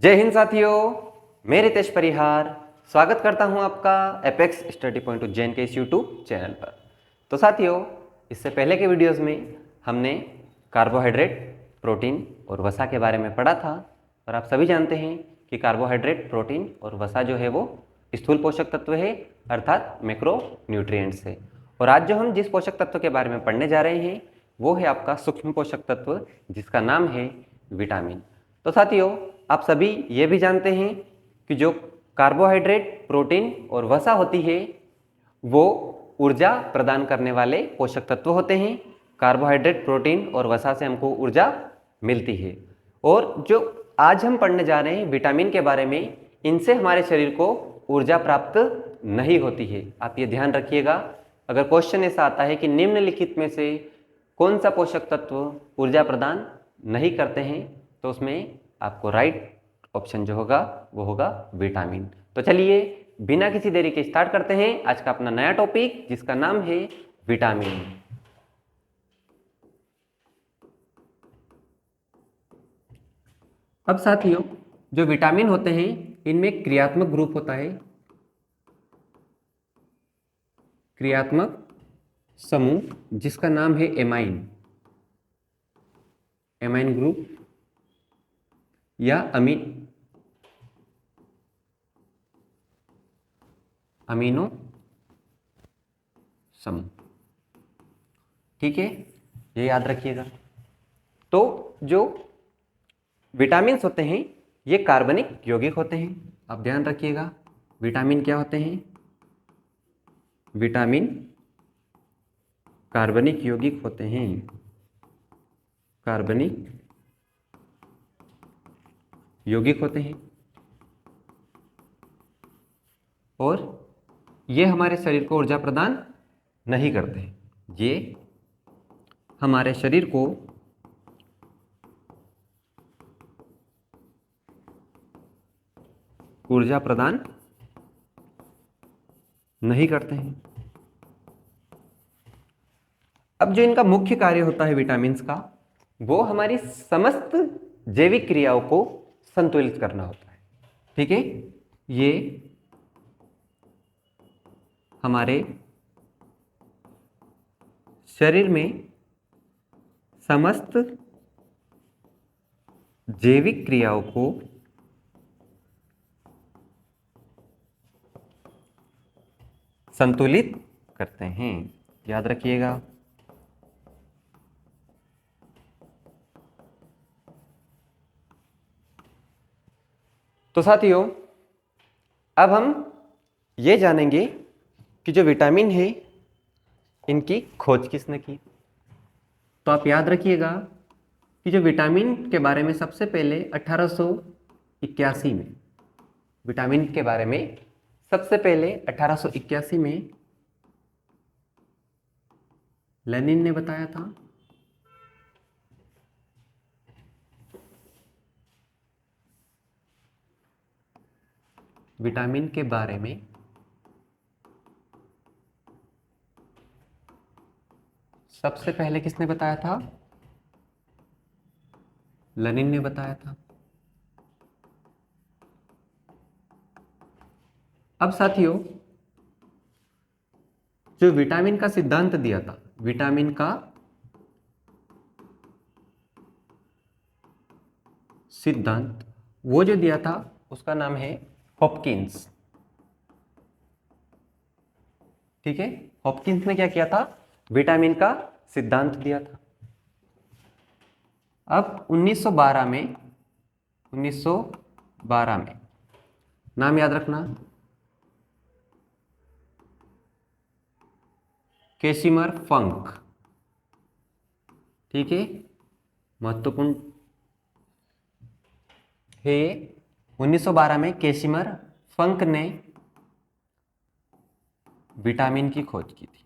जय हिंद साथियों, मैं रितेश परिहार स्वागत करता हूं आपका एपेक्स स्टडी पॉइंट जैन के इस यूट्यूब चैनल पर। तो साथियों, इससे पहले के वीडियोस में हमने कार्बोहाइड्रेट, प्रोटीन और वसा के बारे में पढ़ा था। और आप सभी जानते हैं कि कार्बोहाइड्रेट, प्रोटीन और वसा जो है वो स्थूल पोषक तत्व है, अर्थात मैक्रो न्यूट्रिएंट्स है। और आज जो हम जिस पोषक तत्व के बारे में पढ़ने जा रहे हैं वो है आपका सूक्ष्म पोषक तत्व, जिसका नाम है विटामिन। तो साथियों, आप सभी ये भी जानते हैं कि जो कार्बोहाइड्रेट, प्रोटीन और वसा होती है वो ऊर्जा प्रदान करने वाले पोषक तत्व होते हैं। कार्बोहाइड्रेट, प्रोटीन और वसा से हमको ऊर्जा मिलती है। और जो आज हम पढ़ने जा रहे हैं विटामिन के बारे में, इनसे हमारे शरीर को ऊर्जा प्राप्त नहीं होती है। आप ये ध्यान रखिएगा, अगर क्वेश्चन ऐसा आता है कि निम्नलिखित में से कौन सा पोषक तत्व ऊर्जा प्रदान नहीं करते हैं, तो उसमें आपको राइट ऑप्शन जो होगा वो होगा विटामिन। तो चलिए बिना किसी देरी के स्टार्ट करते हैं आज का अपना नया टॉपिक, जिसका नाम है विटामिन। अब साथियों, जो विटामिन होते हैं इनमें क्रियात्मक ग्रुप होता है, क्रियात्मक समूह, जिसका नाम है एमाइन। एमाइन ग्रुप या अमीनो समूह। ठीक है, ये याद रखिएगा। तो जो विटामिन्स होते हैं ये कार्बनिक यौगिक होते हैं। आप ध्यान रखिएगा, विटामिन क्या होते हैं? विटामिन कार्बनिक यौगिक होते हैं। कार्बनिक यौगिक होते हैं और ये हमारे शरीर को ऊर्जा प्रदान नहीं करते। ये हमारे शरीर को ऊर्जा प्रदान नहीं करते हैं। अब जो इनका मुख्य कार्य होता है विटामिन्स का, वो हमारी समस्त जैविक क्रियाओं को संतुलित करना होता है। ठीक है, ये हमारे शरीर में समस्त जैविक क्रियाओं को संतुलित करते हैं। याद रखिएगा। तो साथियों, अब हम ये जानेंगे कि जो विटामिन है इनकी खोज किसने की। तो आप याद रखिएगा कि जो विटामिन के बारे में सबसे पहले 1881 में, विटामिन के बारे में सबसे पहले 1881 में लेनिन ने बताया था। विटामिन के बारे में सबसे पहले किसने बताया था? लेनिन ने बताया था। अब साथियों, जो विटामिन का सिद्धांत दिया था, विटामिन का सिद्धांत वो जो दिया था उसका नाम है हॉपकिंस। ठीक है, हॉपकिंस ने क्या किया था? विटामिन का सिद्धांत दिया था। अब 1912 में नाम याद रखना, कैसिमर फंक। ठीक है, महत्वपूर्ण है। 1912 में कैसिमर फंक ने विटामिन की खोज की थी।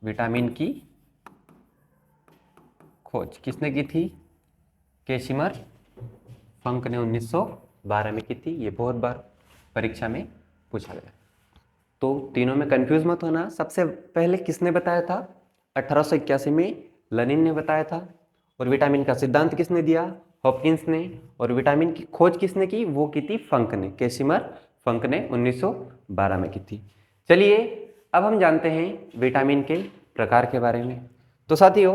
विटामिन की खोज किसने की थी? कैसिमर फंक ने 1912 में की थी। ये बहुत बार परीक्षा में पूछा गया, तो तीनों में कंफ्यूज मत होना। सबसे पहले किसने बताया था? 1881 में लेनिन ने बताया था। और विटामिन का सिद्धांत किसने दिया? हॉपकिंस ने, और विटामिन की खोज किसने की, वो की थी फंक ने, कैसिमर फंक ने 1912 में की थी। चलिए अब हम जानते हैं विटामिन के प्रकार के बारे में। तो साथियों,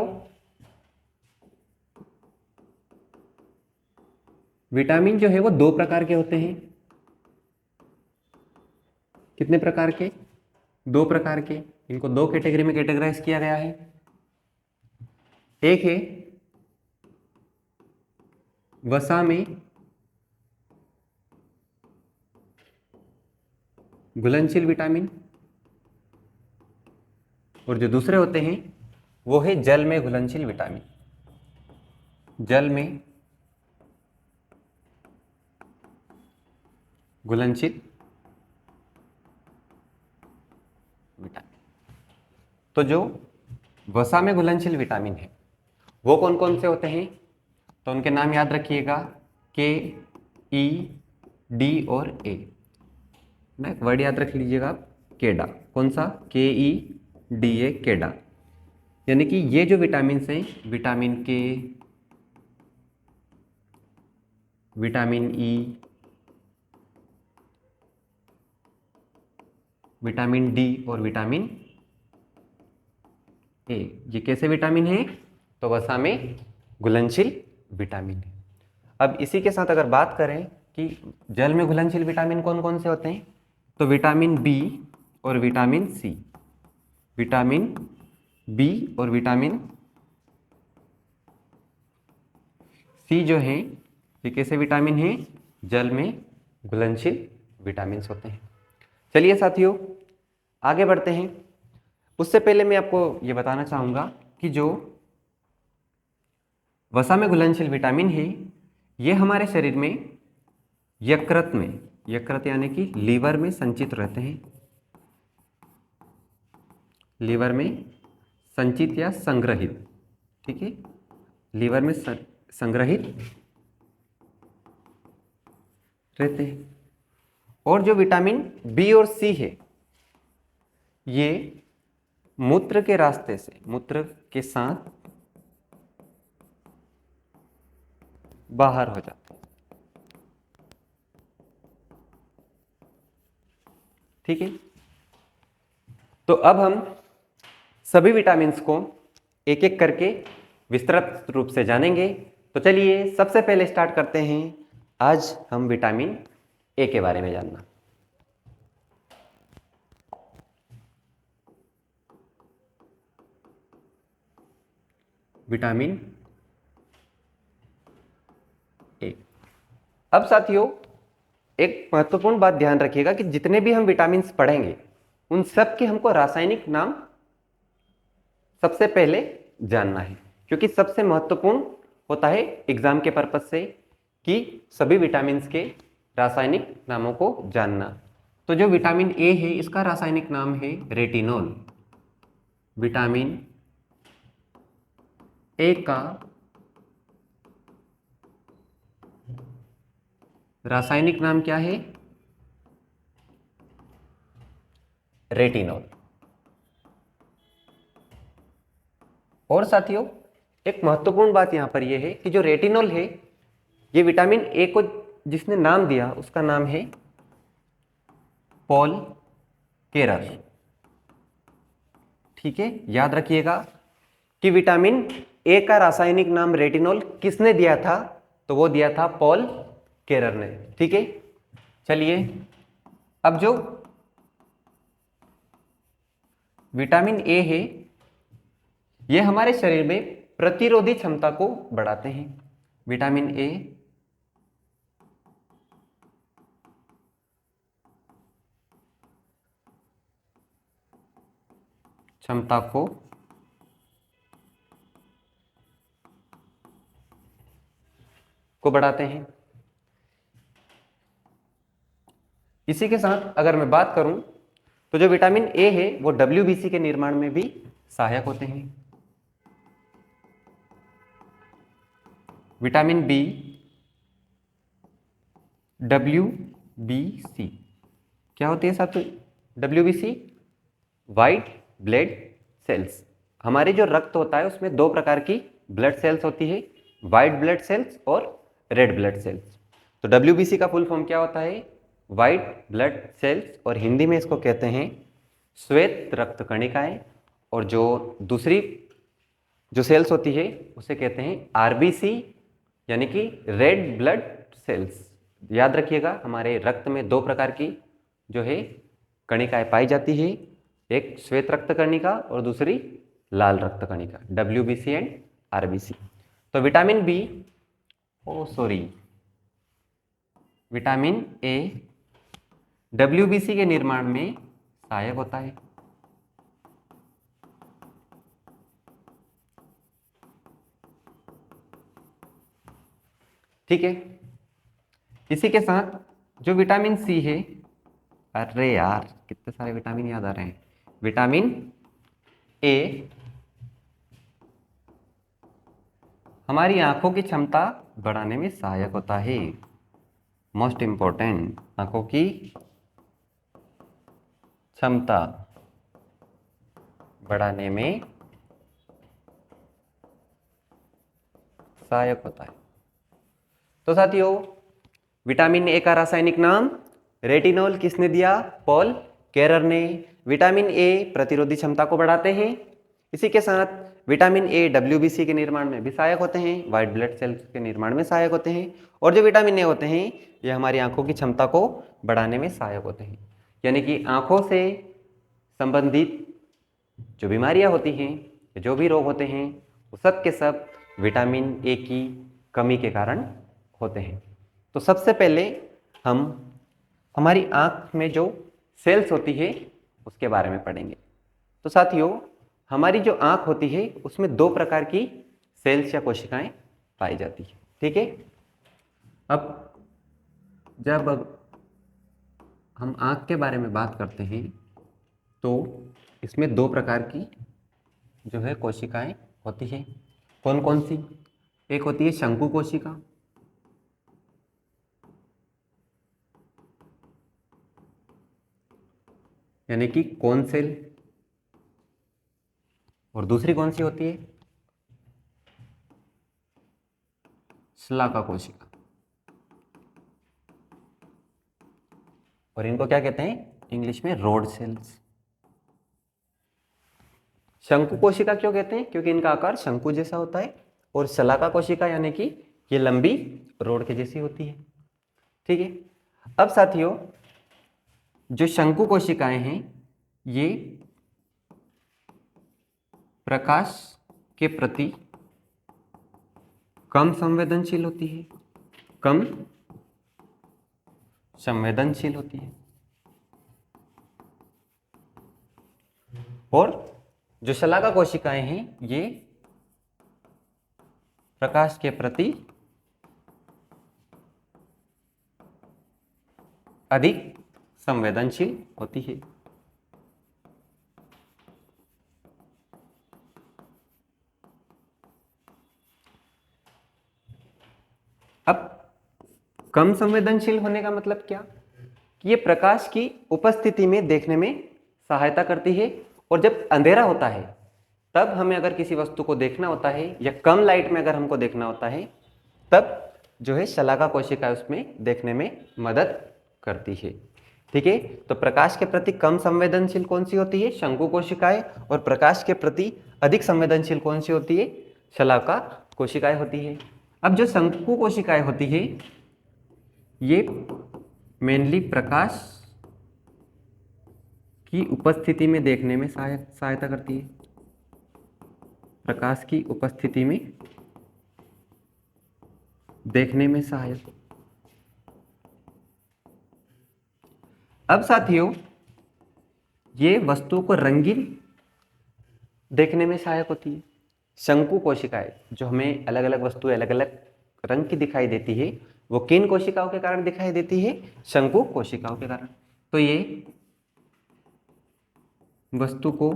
विटामिन जो है वो दो प्रकार के होते हैं। कितने प्रकार के? दो प्रकार के। इनको दो कैटेगरी में कैटेगराइज किया गया है। एक है वसा में घुलनशील विटामिन, और जो दूसरे होते हैं वो है जल में घुलनशील विटामिन। जल में घुलनशील विटामिन। तो जो वसा में घुलनशील विटामिन है वो कौन कौन से होते हैं? तो उनके नाम याद रखिएगा, के, ई, डी और ए। ना एक वर्ड याद रख लीजिएगा आप, केडा। कौन सा? के, ई, डी, ए, केडा। यानी कि ये जो विटामिन हैं, विटामिन के, विटामिन ई, विटामिन डी और विटामिन ए, ये कैसे विटामिन है? तो वसा में घुलनशील विटामिन है। अब इसी के साथ अगर बात करें कि जल में घुलनशील विटामिन कौन कौन से होते हैं, तो विटामिन बी और विटामिन सी। विटामिन बी और विटामिन सी जो है ये कैसे विटामिन है? जल में घुलनशील विटामिन होते हैं। चलिए साथियों आगे बढ़ते हैं। उससे पहले मैं आपको ये बताना चाहूँगा कि जो वसा में घुलनशील विटामिन है ये हमारे शरीर में यकृत में, यकृत यानी कि लीवर में संचित रहते हैं। लीवर में संचित या संग्रहित, ठीक है, लीवर में संग्रहित रहते हैं। और जो विटामिन बी और सी है ये मूत्र के रास्ते से, मूत्र के साथ बाहर हो जाता है, ठीक है। तो अब हम सभी विटामिन्स को एक एक करके विस्तृत रूप से जानेंगे। तो चलिए सबसे पहले स्टार्ट करते हैं। आज हम विटामिन ए के बारे में जानना। Vitamin A. अब साथियों एक महत्वपूर्ण बात ध्यान रखिएगा कि जितने भी हम विटामिन पढ़ेंगे उन सब के हमको रासायनिक नाम सबसे पहले जानना है, क्योंकि सबसे महत्वपूर्ण होता है एग्जाम के पर्पज से कि सभी विटामिन के रासायनिक नामों को जानना। तो जो विटामिन ए है इसका रासायनिक नाम है रेटिनॉल। विटामिन ए का रासायनिक नाम क्या है? रेटिनॉल। और साथियों एक महत्वपूर्ण बात यहां पर यह है कि जो रेटिनॉल है ये विटामिन ए को जिसने नाम दिया उसका नाम है पॉल केरर, ठीक है। याद रखिएगा कि विटामिन ए का रासायनिक नाम रेटिनॉल किसने दिया था? तो वो दिया था पॉल केरर ने, ठीक है। चलिए अब जो विटामिन ए है ये हमारे शरीर में प्रतिरोधी क्षमता को बढ़ाते हैं। विटामिन ए क्षमता को बढ़ाते हैं। इसी के साथ अगर मैं बात करूं तो जो विटामिन ए है वो डब्ल्यूबीसी के निर्माण में भी सहायक होते हैं। विटामिन बी, डब्ल्यूबीसी क्या होती है साथियों? WBC white blood cells. हमारे जो रक्त होता है उसमें दो प्रकार की ब्लड सेल्स होती है, वाइट ब्लड सेल्स और रेड ब्लड सेल्स। तो WBC का फुल फॉर्म क्या होता है? वाइट ब्लड सेल्स, और हिंदी में इसको कहते हैं श्वेत रक्त कणिकाएं। और जो दूसरी जो सेल्स होती है उसे कहते हैं RBC, यानी कि रेड ब्लड सेल्स। याद रखिएगा, हमारे रक्त में दो प्रकार की जो है कणिकाएं पाई जाती है, एक श्वेत रक्त कणिका और दूसरी लाल रक्त कणिका, WBC एंड RBC। तो vitamin B, vitamin A WBC के निर्माण में सहायक होता है। ठीक है, इसी के साथ जो विटामिन सी है, अरे यार कितने सारे विटामिन याद आ रहे हैं। विटामिन ए हमारी आंखों की क्षमता बढ़ाने में सहायक होता है। मोस्ट इंपॉर्टेंट, आंखों की क्षमता बढ़ाने में सहायक होता है। तो साथियों, विटामिन ए का रासायनिक नाम रेटिनॉल किसने दिया? पॉल केरर ने। विटामिन ए प्रतिरोधी क्षमता को बढ़ाते हैं। इसी के साथ विटामिन ए WBC के निर्माण में भी सहायक होते हैं, वाइट ब्लड सेल्स के निर्माण में सहायक होते हैं। और जो विटामिन ए होते हैं ये हमारी आंखों की क्षमता को बढ़ाने में सहायक होते हैं। यानी कि आंखों से संबंधित जो बीमारियां होती हैं, जो भी रोग होते हैं, वो सब के सब विटामिन ए की कमी के कारण होते हैं। तो सबसे पहले हम हमारी आंख में जो सेल्स होती है उसके बारे में पढ़ेंगे। तो साथियों, हमारी जो आंख होती है उसमें दो प्रकार की सेल्स या कोशिकाएं पाई जाती है। ठीक है, अब जब हम आंख के बारे में बात करते हैं तो इसमें दो प्रकार की जो है कोशिकाएं होती है। कौन कौन सी? एक होती है शंकु कोशिका, यानी कि कोन सेल, और दूसरी कौन सी होती है? शलाका कोशिका। और इनको क्या कहते हैं इंग्लिश में? Rod cells. शंकु कोशिका क्यों कहते हैं? क्योंकि इनका आकार शंकु जैसा होता है। और शलाका कोशिका यानी कि ये लंबी रोड के जैसी होती है। ठीक है, अब साथियों, जो शंकु कोशिकाएं हैं ये प्रकाश के प्रति कम संवेदनशील होती है, कम संवेदनशील होती है। और जो शलाका कोशिकाएं हैं ये प्रकाश के प्रति अधिक संवेदनशील होती है। अब कम संवेदनशील होने का मतलब क्या? कि ये प्रकाश की उपस्थिति में देखने में सहायता करती है। और जब अंधेरा होता है तब हमें अगर किसी वस्तु को देखना होता है या कम लाइट में अगर हमको देखना होता है तब जो है शलाका कोशिका उसमें देखने में मदद करती है। ठीक है, तो प्रकाश के प्रति कम संवेदनशील कौन सी होती है? शंकु कोशिकाएं। और प्रकाश के प्रति अधिक संवेदनशील कौन सी होती है? शलाका कोशिकाएं होती है। अब जो शंकु कोशिकाएं होती है ये मेनली प्रकाश की उपस्थिति में देखने में सहायता करती है। प्रकाश की उपस्थिति में देखने में सहायक। अब साथियों, ये वस्तु को रंगीन देखने में सहायक होती है। शंकु कोशिकाएं जो हमें अलग अलग वस्तुएं अलग अलग रंग की दिखाई देती है वो किन कोशिकाओं के कारण दिखाई देती है? शंकु कोशिकाओं के कारण। तो ये वस्तु को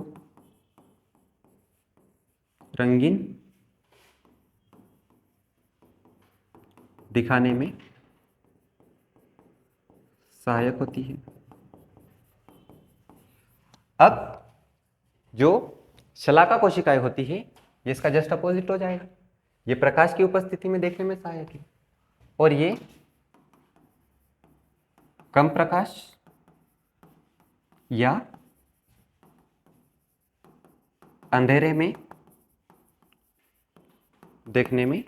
रंगीन दिखाने में सहायक होती है। अब जो शलाका कोशिकाएं होती है ये इसका जस्ट अपोजिट हो जाएगा। ये प्रकाश की उपस्थिति में देखने में सहायक है। और ये कम प्रकाश या अंधेरे में देखने में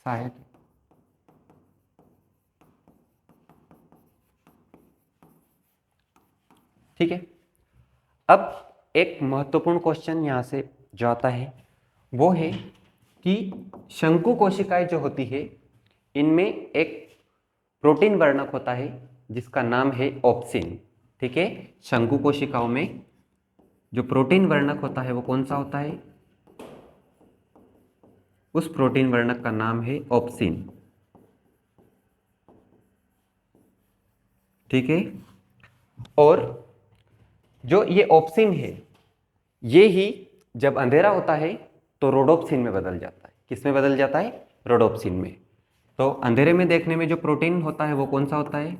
सहायक है। ठीक है, अब एक महत्वपूर्ण क्वेश्चन यहां से जो आता है वो है कि शंकु कोशिकाएं जो होती है इनमें एक प्रोटीन वर्णक होता है जिसका नाम है ऑप्सिन। ठीक है, शंकु कोशिकाओं में जो प्रोटीन वर्णक होता है वो कौन सा होता है? उस प्रोटीन वर्णक का नाम है ऑप्सिन। ठीक है, और जो ये ऑप्सिन है ये ही जब अंधेरा होता है तो रोडोप्सिन में बदल जाता है। किस में बदल जाता है? रोडोप्सिन में। तो अंधेरे में देखने में जो प्रोटीन होता है वो कौन सा होता है?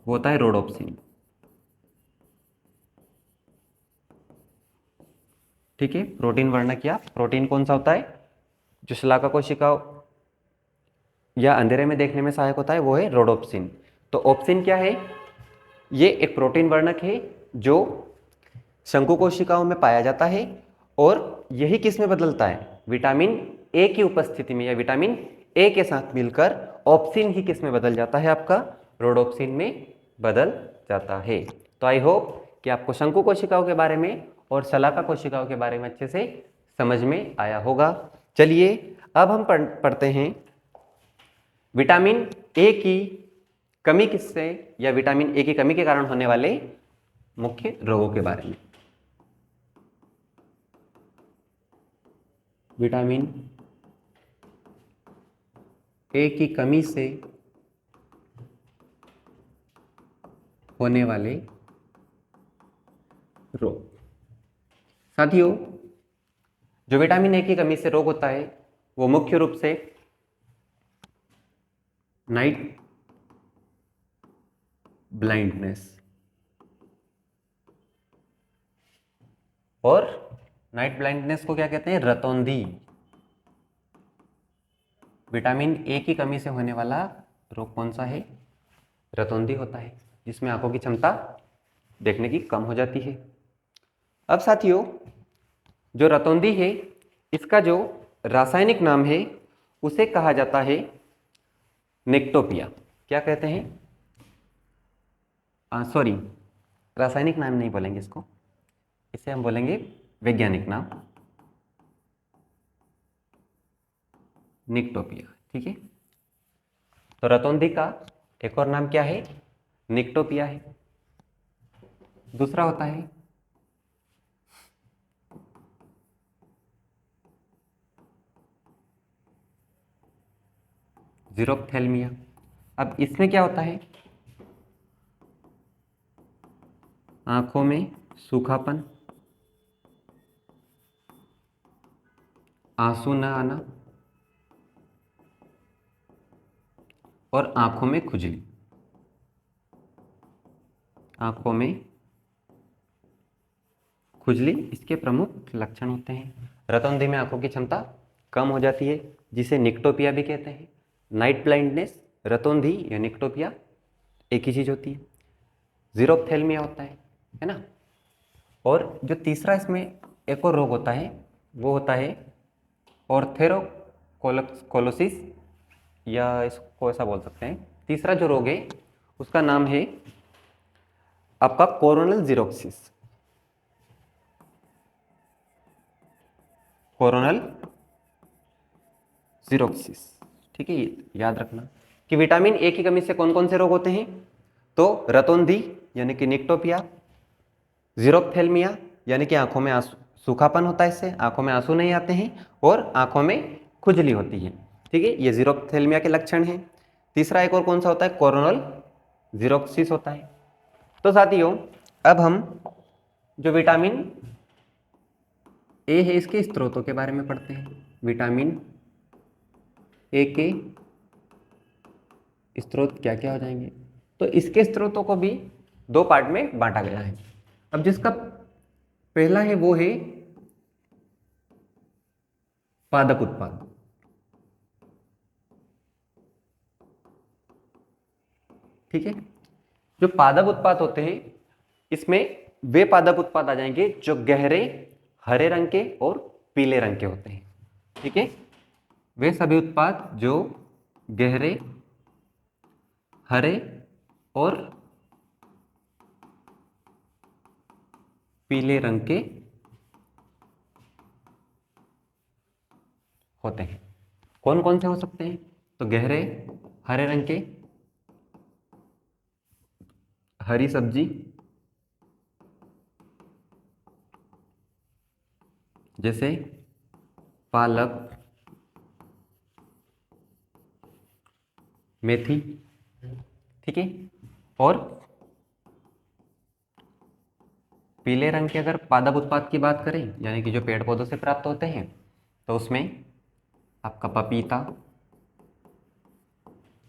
वो होता है रोडोप्सिन। ठीक है, प्रोटीन वर्णक या प्रोटीन कौन सा होता है जो शलाका कोशिकाओं या अंधेरे में देखने में सहायक होता है? वो है रोडोप्सिन। तो ऑप्सिन क्या है? ये एक प्रोटीन वर्णक है जो शंकु कोशिकाओं में पाया जाता है और यही किस में बदलता है? विटामिन ए की उपस्थिति में या विटामिन ए के साथ मिलकर ऑप्सिन ही किस में बदल जाता है? आपका रोडोप्सिन में बदल जाता है। तो आई होप कि आपको शंकु कोशिकाओं के बारे में और शलाका कोशिकाओं के बारे में अच्छे से समझ में आया होगा। चलिए अब हम पढ़ते हैं विटामिन ए की कमी किससे या विटामिन ए की कमी के कारण होने वाले मुख्य रोगों के बारे में। विटामिन ए की कमी से होने वाले रोग। साथियों, जो विटामिन ए की कमी से रोग होता है वो मुख्य रूप से नाइट ब्लाइंडनेस और नाइट ब्लाइंडनेस को क्या कहते हैं? रतौंधी। विटामिन ए की कमी से होने वाला रोग कौन सा है? रतौंधी होता है, जिसमें आंखों की क्षमता देखने की कम हो जाती है। अब साथियों, जो रतौंधी है इसका जो रासायनिक नाम है उसे कहा जाता है निक्टोपिया। क्या कहते हैं? सॉरी, रासायनिक नाम नहीं बोलेंगे इसको, इसे हम बोलेंगे वैज्ञानिक नाम, निक्टोपिया। ठीक है, तो रतौंधी का एक और नाम क्या है? निक्टोपिया है। दूसरा होता है जीरोप्थेल्मिया। अब इसमें क्या होता है? आंखों में सूखापन, आंसू न आना और आंखों में खुजली। आंखों में खुजली इसके प्रमुख लक्षण होते हैं। रतौंधी में आंखों की क्षमता कम हो जाती है जिसे निक्टोपिया भी कहते हैं। नाइट ब्लाइंडनेस, रतौंधी या निक्टोपिया एक ही चीज होती है। जीरोप्थेल्मिया होता है ना। और जो तीसरा इसमें एक और रोग होता है वो होता है ऑर्थेरोकोलोसिस, या इसको ऐसा बोल सकते हैं। तीसरा जो रोग है उसका नाम है आपका कोरोनल जीरोप्सिस। कोरोनल जीरोप्सिस। ठीक है, याद रखना कि विटामिन ए की कमी से कौन कौन से रोग होते हैं? तो रतौंधी यानी कि निक्टोपिया, जीरोप्थेल्मिया यानी कि आंखों में आंसू सूखापन होता है, इससे आंखों में आंसू नहीं आते हैं और आंखों में खुजली होती है। ठीक है, ये जीरोप्थेल्मिया के लक्षण हैं। तीसरा एक और कौन सा होता है? कोरोनल जीरोप्सिस होता है। तो साथियों, अब हम जो विटामिन ए है इसके स्रोतों के बारे में पढ़ते हैं। विटामिन ए के स्रोत क्या क्या हो जाएंगे? तो इसके स्रोतों को भी दो पार्ट में बांटा गया है। अब जिसका पहला है वो है पादप उत्पाद। ठीक है। जो पादप उत्पाद होते हैं इसमें वे पादप उत्पाद आ जाएंगे जो गहरे हरे रंग के और पीले रंग के होते हैं। ठीक है, वे सभी उत्पाद जो गहरे हरे और पीले रंग के होते हैं। कौन कौन से हो सकते हैं? तो गहरे हरे रंग के हरी सब्जी जैसे पालक, मेथी। ठीक है, और पीले रंग के अगर पादप उत्पाद की बात करें यानी कि जो पेड़ पौधों से प्राप्त होते हैं तो उसमें आपका पपीता,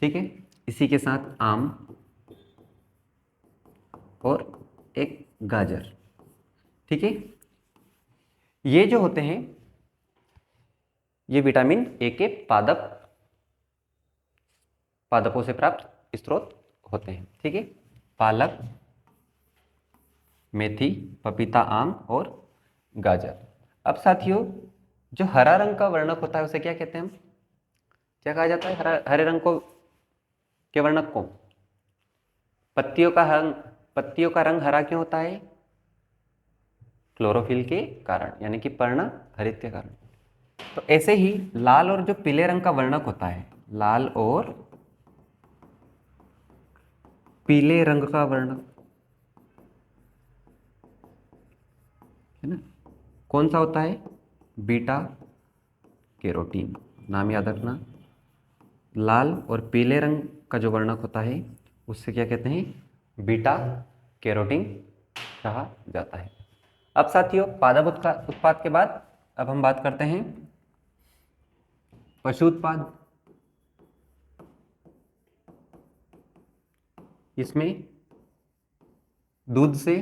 ठीक है, इसी के साथ आम और एक गाजर। ठीक है, ये जो होते हैं ये विटामिन ए के पादपों से प्राप्त स्रोत होते हैं। ठीक है, पालक, मेथी, पपीता, आम और गाजर। अब साथियों जो हरा रंग का वर्णक होता है उसे क्या कहते हैं हम? क्या कहा जाता है हरे रंग को के वर्णक को? पत्तियों का रंग हरा क्यों होता है? क्लोरोफिल के कारण यानी कि पर्ण हरित के कारण। तो ऐसे ही लाल और जो पीले रंग का वर्णक होता है, लाल और पीले रंग का वर्णक है ना, कौन सा होता है? Beta carotene. नाम याद रखना, लाल और पीले रंग का जो वर्णक होता है उससे क्या कहते हैं? बीटा कैरोटीन कहा जाता है। अब साथियों पादप उत्पाद के बाद अब हम बात करते हैं पशु उत्पाद। इसमें दूध से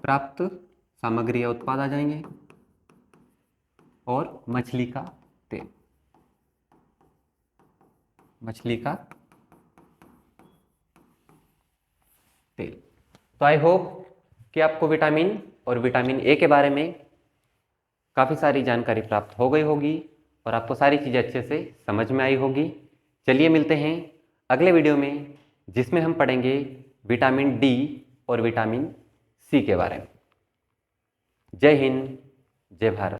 प्राप्त सामग्री या उत्पाद आ जाएंगे और मछली का तेल। तो आई होप कि आपको विटामिन और विटामिन ए के बारे में काफ़ी सारी जानकारी प्राप्त हो गई होगी और आपको सारी चीज़ें अच्छे से समझ में आई होगी। चलिए मिलते हैं अगले वीडियो में जिसमें हम पढ़ेंगे विटामिन डी और विटामिन सी के बारे में। जय हिंद, जय भारत।